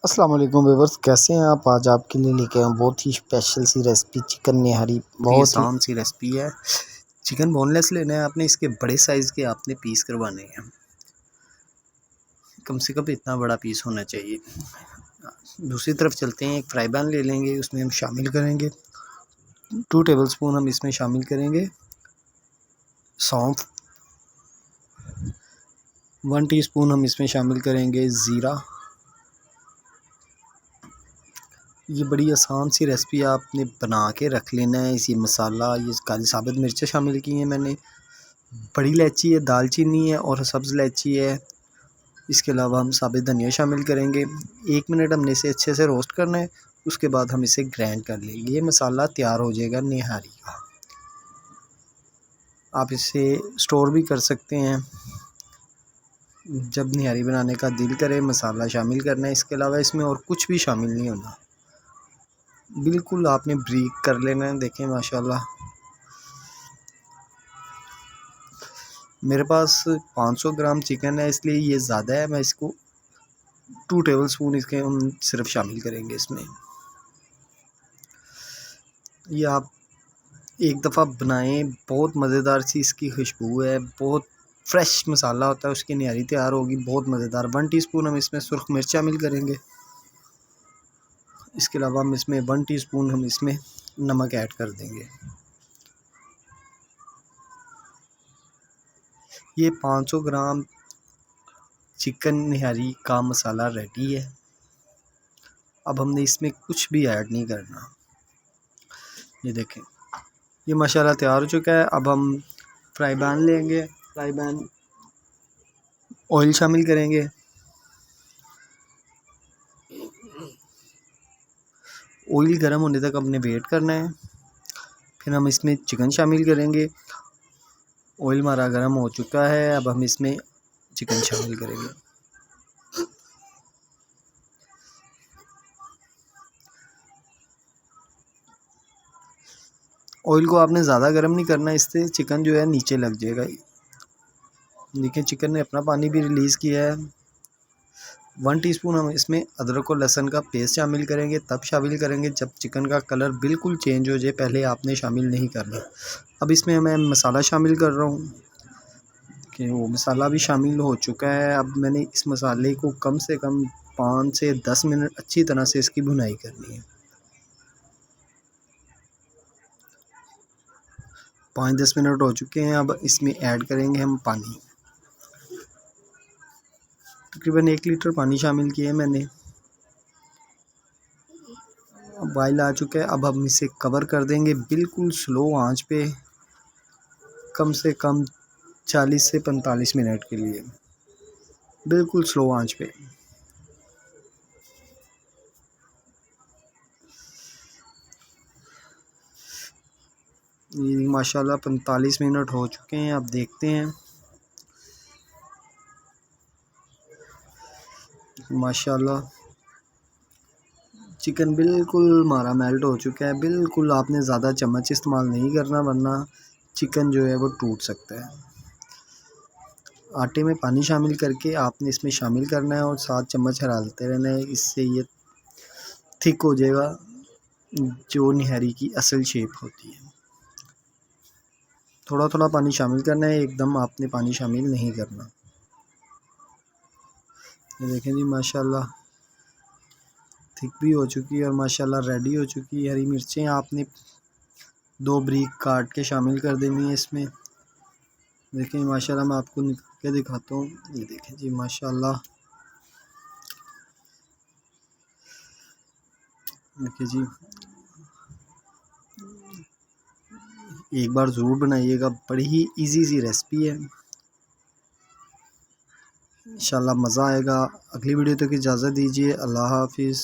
अस्सलाम वालेकुम व्यूअर्स, कैसे हैं आप। आज आपके लिए लेके आए हैं बहुत ही स्पेशल सी रेसिपी चिकन निहारी। ये बहुत ही आसान सी रेसिपी है। चिकन बोनलेस लेना है आपने, इसके बड़े साइज़ के आपने पीस करवाने हैं। कम से कम इतना बड़ा पीस होना चाहिए। दूसरी तरफ चलते हैं, एक फ्राई पैन ले लेंगे, उसमें हम शामिल करेंगे 2 टेबलस्पून हम इसमें शामिल करेंगे सौंफ। 1 टीस्पून हम इसमें शामिल करेंगे ज़ीरा। ये बड़ी आसान सी रेसिपी आपने बना के रख लेना है। इसी मसाला, ये काली साबित मिर्चें शामिल की हैं मैंने, बड़ी इलायची है, दालचीनी है और सब्ज़ इलायची है। इसके अलावा हम साबित धनिया शामिल करेंगे। 1 मिनट हमने इसे अच्छे से रोस्ट करना है, उसके बाद हम इसे ग्राइंड कर लेंगे। ये मसाला तैयार हो जाएगा निहारी का। आप इसे स्टोर भी कर सकते हैं, जब निहारी बनाने का दिल करे मसाला शामिल करना है। इसके अलावा इसमें और कुछ भी शामिल नहीं होना, बिल्कुल आपने ब्रीक कर लेना है। देखें माशाल्लाह, मेरे पास 500 ग्राम चिकन है, इसलिए ये ज़्यादा है। मैं इसको 2 टेबलस्पून इसके हम सिर्फ शामिल करेंगे इसमें। ये आप एक दफ़ा बनाएं, बहुत मज़ेदार सी इसकी खुशबू है। बहुत फ्रेश मसाला होता है, उसकी निहारी तैयार होगी बहुत मज़ेदार। 1 टीस्पून हम इसमें सुरख मिर्च शामिल करेंगे। इसके अलावा हम इसमें 1 टीस्पून हम इसमें नमक ऐड कर देंगे। ये 500 ग्राम चिकन निहारी का मसाला रेडी है। अब हमने इसमें कुछ भी ऐड नहीं करना। ये देखें, ये माशाल्लाह तैयार हो चुका है। अब हम फ्राई पैन लेंगे, फ्राई पैन ऑयल शामिल करेंगे। ऑयल गर्म होने तक हमने वेट करना है, फिर हम इसमें चिकन शामिल करेंगे। ऑयल हमारा गर्म हो चुका है, अब हम इसमें चिकन शामिल करेंगे। ऑयल को आपने ज़्यादा गर्म नहीं करना, इससे चिकन जो है नीचे लग जाएगा। देखिए चिकन ने अपना पानी भी रिलीज़ किया है। 1 टीस्पून हम इसमें अदरक और लहसुन का पेस्ट शामिल करेंगे, तब शामिल करेंगे जब चिकन का कलर बिल्कुल चेंज हो जाए, पहले आपने शामिल नहीं करना। अब इसमें मैं मसाला शामिल कर रहा हूँ कि वो मसाला भी शामिल हो चुका है। अब मैंने इस मसाले को कम से कम 5 से 10 मिनट अच्छी तरह से इसकी भुनाई करनी है। 5-10 मिनट हो चुके हैं। अब इसमें ऐड करेंगे हम पानी, तकरीबन 1 लीटर पानी शामिल किया है मैंने। अब बॉयल आ चुका है, अब हम इसे कवर कर देंगे बिल्कुल स्लो आंच पे, कम से कम 40 से 45 मिनट के लिए, बिल्कुल स्लो आंच पे। ये माशाल्लाह 45 मिनट हो चुके हैं। अब देखते हैं, माशाल्लाह चिकन बिल्कुल हमारा मेल्ट हो चुका है। बिल्कुल आपने ज़्यादा चम्मच इस्तेमाल नहीं करना, वरना चिकन जो है वो टूट सकता है। आटे में पानी शामिल करके आपने इसमें शामिल करना है और 7 चम्मच हिलाते रहना है, इससे ये थिक हो जाएगा, जो निहारी की असल शेप होती है। थोड़ा थोड़ा पानी शामिल करना है, एकदम आपने पानी शामिल नहीं करना। ये देखें जी, माशाल्लाह थिक भी हो चुकी है और माशाल्लाह रेडी हो चुकी है। हरी मिर्चें आपने 2 ब्रीक काट के शामिल कर देनी है इसमें। देखें माशाल्लाह, मैं आपको निकाल के दिखाता हूँ। ये देखें जी माशाल्लाह, देखिए जी, एक बार ज़रूर बनाइएगा, बड़ी ही इजी सी रेसिपी है। इंशाल्लाह मज़ा आएगा। अगली वीडियो तक इजाज़त दीजिए। अल्लाह हाफिज़।